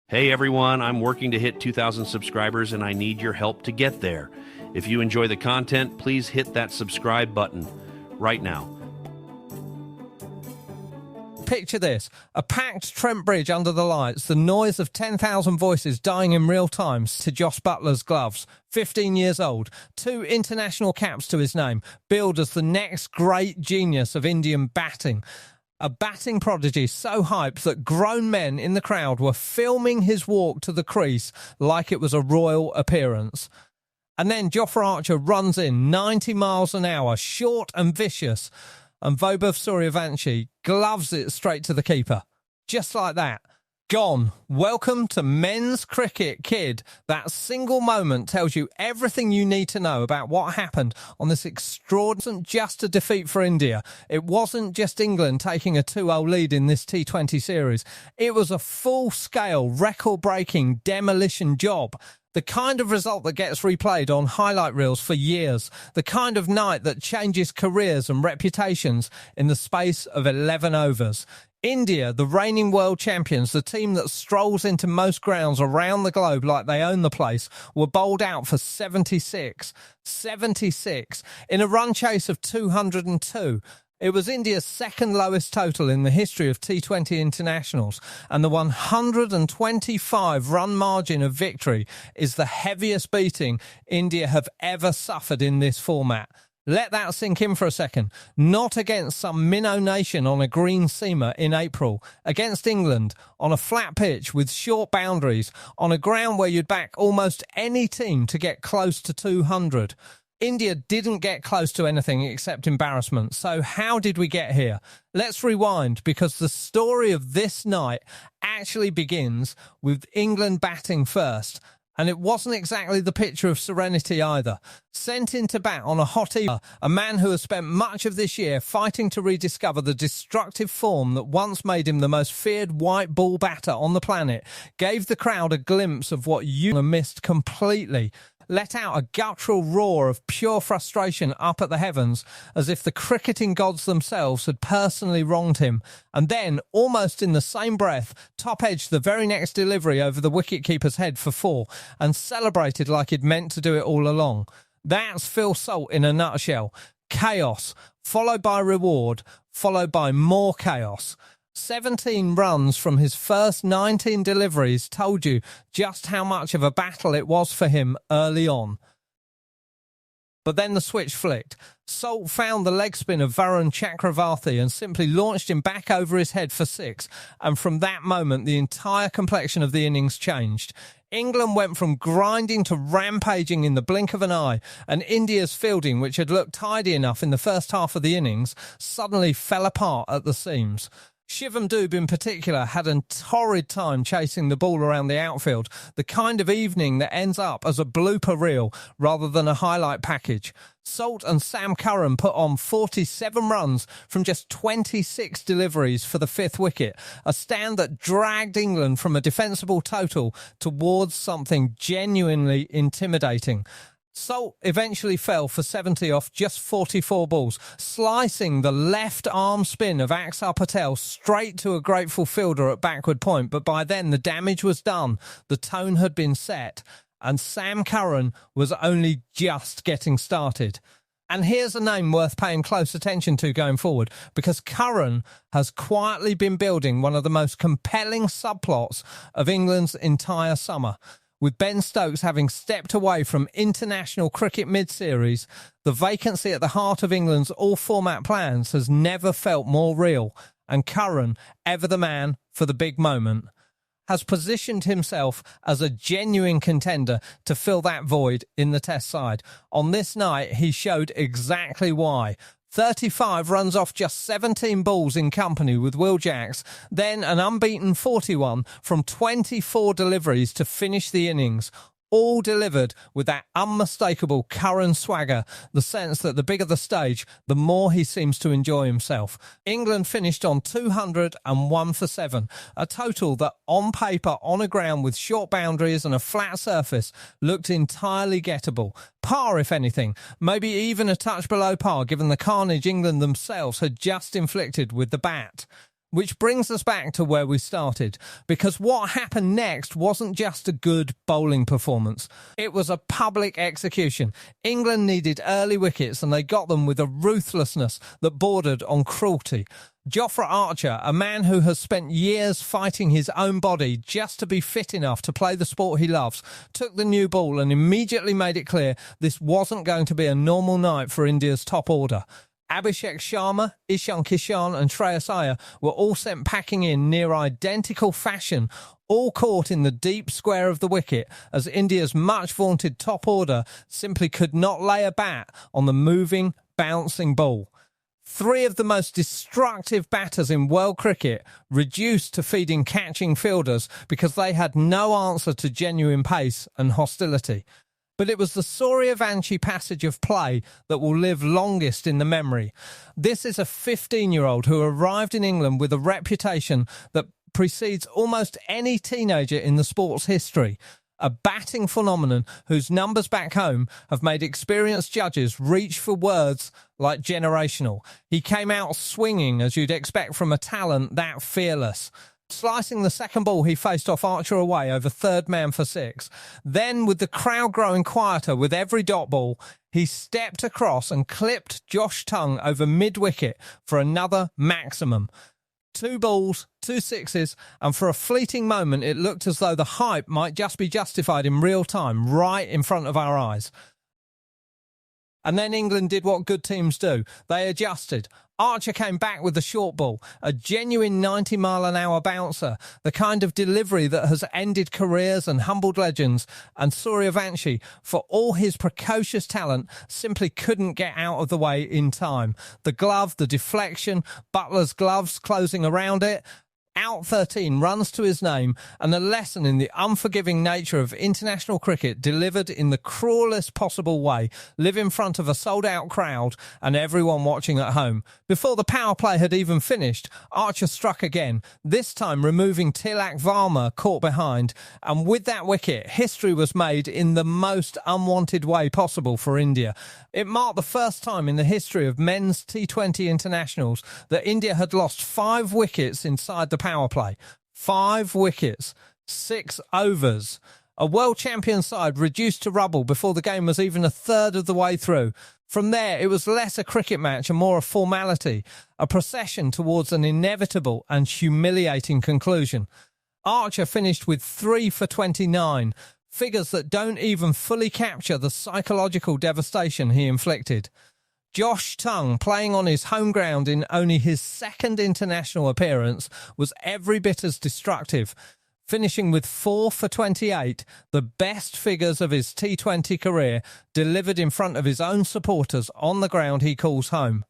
Hey everyone, I'm working to hit 2,000 subscribers and I need your help to get there. If you enjoy the content, please hit that subscribe button right now. Picture this, a packed Trent Bridge under the lights, the noise of 10,000 voices dying in real time to Josh Buttler's gloves. 15 years old, 2 international caps to his name, billed as the next great genius of Indian batting. A batting prodigy so hyped that grown men in the crowd were filming his walk to the crease like it was a royal appearance. And then Jofra Archer runs in 90 miles an hour, short and vicious, and Vaibhav Suryavanshi gloves it straight to the keeper. Just like that. Gone. Welcome to men's cricket, kid. That single moment tells you everything you need to know about what happened on this extraordinary. It wasn't just a defeat for India. It wasn't just England taking a 2-0 lead in this T20 series. It was a full-scale, record-breaking demolition job. The kind of result that gets replayed on highlight reels for years. The kind of night that changes careers and reputations in the space of 11 overs. India, the reigning world champions, the team that strolls into most grounds around the globe like they own the place, were bowled out for 76. 76 in a run chase of 202. It was India's second lowest total in the history of T20 internationals, and the 125-run margin of victory is the heaviest beating India have ever suffered in this format. Let that sink in for a second. Not against some minnow nation on a green seamer in April. Against England, on a flat pitch with short boundaries, on a ground where you'd back almost any team to get close to 200. India didn't get close to anything except embarrassment. So how did we get here? Let's rewind, because the story of this night actually begins with England batting first. And it wasn't exactly the picture of serenity either. Sent into bat on a hot evening, a man who has spent much of this year fighting to rediscover the destructive form that once made him the most feared white ball batter on the planet, gave the crowd a glimpse of what you missed completely. Let out a guttural roar of pure frustration up at the heavens, as if the cricketing gods themselves had personally wronged him, and then, almost in the same breath, top-edged the very next delivery over the wicket-keeper's head for 4, and celebrated like he'd meant to do it all along. That's Phil Salt in a nutshell. Chaos, followed by reward, followed by more chaos. 17 runs from his first 19 deliveries told you just how much of a battle it was for him early on. But then the switch flicked. Salt found the leg spin of Varun Chakravarthi and simply launched him back over his head for 6. And from that moment, the entire complexion of the innings changed. England went from grinding to rampaging in the blink of an eye, and India's fielding, which had looked tidy enough in the first half of the innings, suddenly fell apart at the seams. Shivam Dube in particular had a torrid time chasing the ball around the outfield, the kind of evening that ends up as a blooper reel rather than a highlight package. Salt and Sam Curran put on 47 runs from just 26 deliveries for the 5th wicket, a stand that dragged England from a defensible total towards something genuinely intimidating. Salt eventually fell for 70 off just 44 balls, slicing the left arm spin of Axar Patel straight to a grateful fielder at backward point, but by then the damage was done, the tone had been set, and Sam Curran was only just getting started. And here's a name worth paying close attention to going forward, because Curran has quietly been building one of the most compelling subplots of England's entire summer. With Ben Stokes having stepped away from international cricket mid-series, the vacancy at the heart of England's all-format plans has never felt more real, and Curran, ever the man for the big moment, has positioned himself as a genuine contender to fill that void in the Test side. On this night, he showed exactly why. 35 runs off just 17 balls in company with Will Jacks, then an unbeaten 41 from 24 deliveries to finish the innings. All delivered with that unmistakable Curran swagger, the sense that the bigger the stage, the more he seems to enjoy himself. England finished on 201 for 7, a total that on paper, on a ground with short boundaries and a flat surface, looked entirely gettable. Par, if anything, maybe even a touch below par, given the carnage England themselves had just inflicted with the bat. Which brings us back to where we started, because what happened next wasn't just a good bowling performance. It was a public execution. England needed early wickets, and they got them with a ruthlessness that bordered on cruelty. Jofra Archer, a man who has spent years fighting his own body just to be fit enough to play the sport he loves, took the new ball and immediately made it clear this wasn't going to be a normal night for India's top order. Abhishek Sharma, Ishan Kishan and Shreyas Iyer were all sent packing in near identical fashion, all caught in the deep square of the wicket as India's much-vaunted top order simply could not lay a bat on the moving, bouncing ball. Three of the most destructive batters in world cricket reduced to feeding catching fielders because they had no answer to genuine pace and hostility. But it was the Suryavanshi passage of play that will live longest in the memory. This is a 15-year-old who arrived in England with a reputation that precedes almost any teenager in the sport's history. A batting phenomenon whose numbers back home have made experienced judges reach for words like generational. He came out swinging, as you'd expect from a talent that fearless. Slicing the second ball, he faced off Archer away over third man for 6. Then, with the crowd growing quieter with every dot ball, he stepped across and clipped Josh Tongue over mid-wicket for another maximum. 2 balls, 2 sixes, and for a fleeting moment it looked as though the hype might just be justified in real time, right in front of our eyes. And then England did what good teams do. They adjusted. Archer came back with the short ball, a genuine 90-mile-an-hour bouncer, the kind of delivery that has ended careers and humbled legends, and Suryavanshi, for all his precocious talent, simply couldn't get out of the way in time. The glove, the deflection, Butler's gloves closing around it, out 13 runs to his name, and a lesson in the unforgiving nature of international cricket delivered in the cruelest possible way, live in front of a sold-out crowd and everyone watching at home. Before the power play had even finished, Archer struck again, this time removing Tilak Varma caught behind, and with that wicket, history was made in the most unwanted way possible for India. It marked the first time in the history of men's T20 internationals that India had lost 5 wickets inside the power play. 5 wickets, 6 overs. A world champion side reduced to rubble before the game was even a third of the way through. From there, it was less a cricket match and more a formality, a procession towards an inevitable and humiliating conclusion. Archer finished with 3 for 29, figures that don't even fully capture the psychological devastation he inflicted. Josh Tongue, playing on his home ground in only his second international appearance, was every bit as destructive, finishing with 4 for 28, the best figures of his T20 career, delivered in front of his own supporters on the ground he calls home.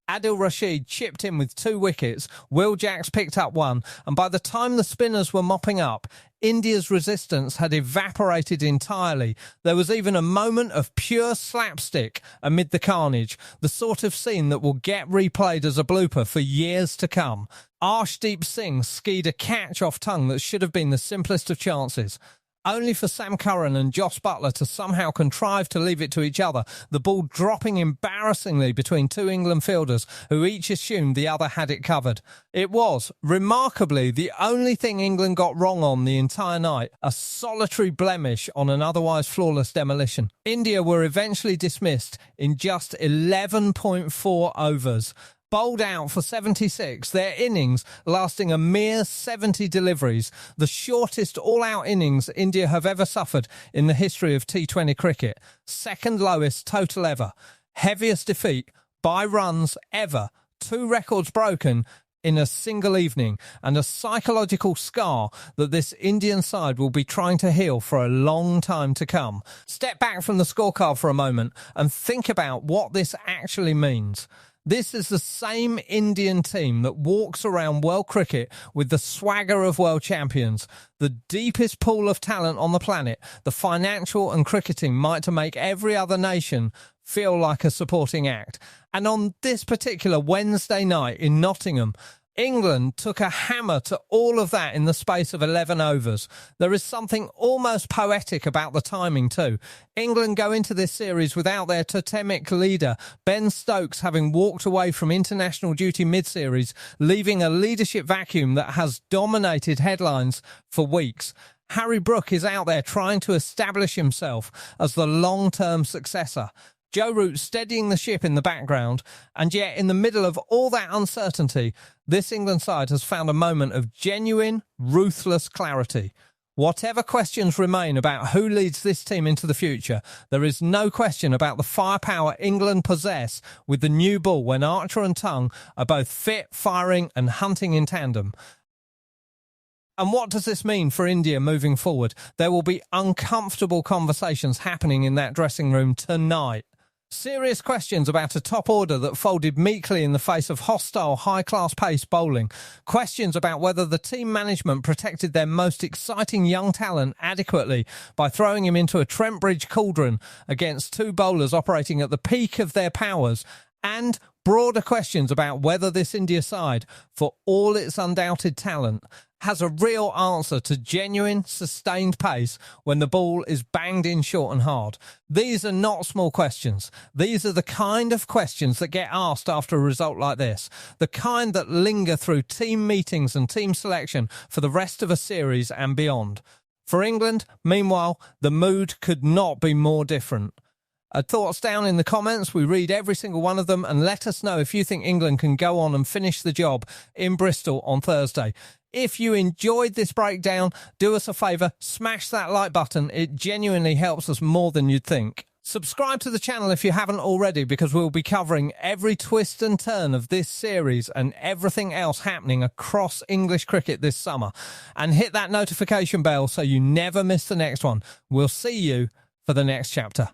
Adil Rashid chipped in with 2 wickets, Will Jacks picked up 1, and by the time the spinners were mopping up, India's resistance had evaporated entirely. There was even a moment of pure slapstick amid the carnage, the sort of scene that will get replayed as a blooper for years to come. Arshdeep Singh skied a catch off Tongue that should have been the simplest of chances. Only for Sam Curran and Jos Buttler to somehow contrive to leave it to each other, the ball dropping embarrassingly between 2 England fielders who each assumed the other had it covered. It was, remarkably, the only thing England got wrong on the entire night, a solitary blemish on an otherwise flawless demolition. India were eventually dismissed in just 11.4 overs. Bowled out for 76, their innings lasting a mere 70 deliveries, the shortest all-out innings India have ever suffered in the history of T20 cricket, second lowest total ever, heaviest defeat by runs ever, 2 records broken in a single evening, and a psychological scar that this Indian side will be trying to heal for a long time to come. Step back from the scorecard for a moment and think about what this actually means. This is the same Indian team that walks around world cricket with the swagger of world champions, the deepest pool of talent on the planet, the financial and cricketing might to make every other nation feel like a supporting act. And on this particular Wednesday night in Nottingham, England took a hammer to all of that in the space of 11 overs. There is something almost poetic about the timing too. England go into this series without their totemic leader, Ben Stokes, having walked away from international duty mid-series, leaving a leadership vacuum that has dominated headlines for weeks. Harry Brook is out there trying to establish himself as the long-term successor. Joe Root steadying the ship in the background, and yet in the middle of all that uncertainty, this England side has found a moment of genuine, ruthless clarity. Whatever questions remain about who leads this team into the future, there is no question about the firepower England possess with the new ball when Archer and Tongue are both fit, firing and hunting in tandem. And what does this mean for India moving forward? There will be uncomfortable conversations happening in that dressing room tonight. Serious questions about a top order that folded meekly in the face of hostile, high-class pace bowling. Questions about whether the team management protected their most exciting young talent adequately by throwing him into a Trent Bridge cauldron against two bowlers operating at the peak of their powers. And broader questions about whether this India side, for all its undoubted talent, has a real answer to genuine, sustained pace when the ball is banged in short and hard. These are not small questions. These are the kind of questions that get asked after a result like this, the kind that linger through team meetings and team selection for the rest of a series and beyond. For England, meanwhile, the mood could not be more different. Thoughts down in the comments. We read every single one of them, and let us know if you think England can go on and finish the job in Bristol on Thursday. If you enjoyed this breakdown, do us a favour, smash that like button. It genuinely helps us more than you'd think. Subscribe to the channel if you haven't already, because we'll be covering every twist and turn of this series and everything else happening across English cricket this summer. And hit that notification bell so you never miss the next one. We'll see you for the next chapter.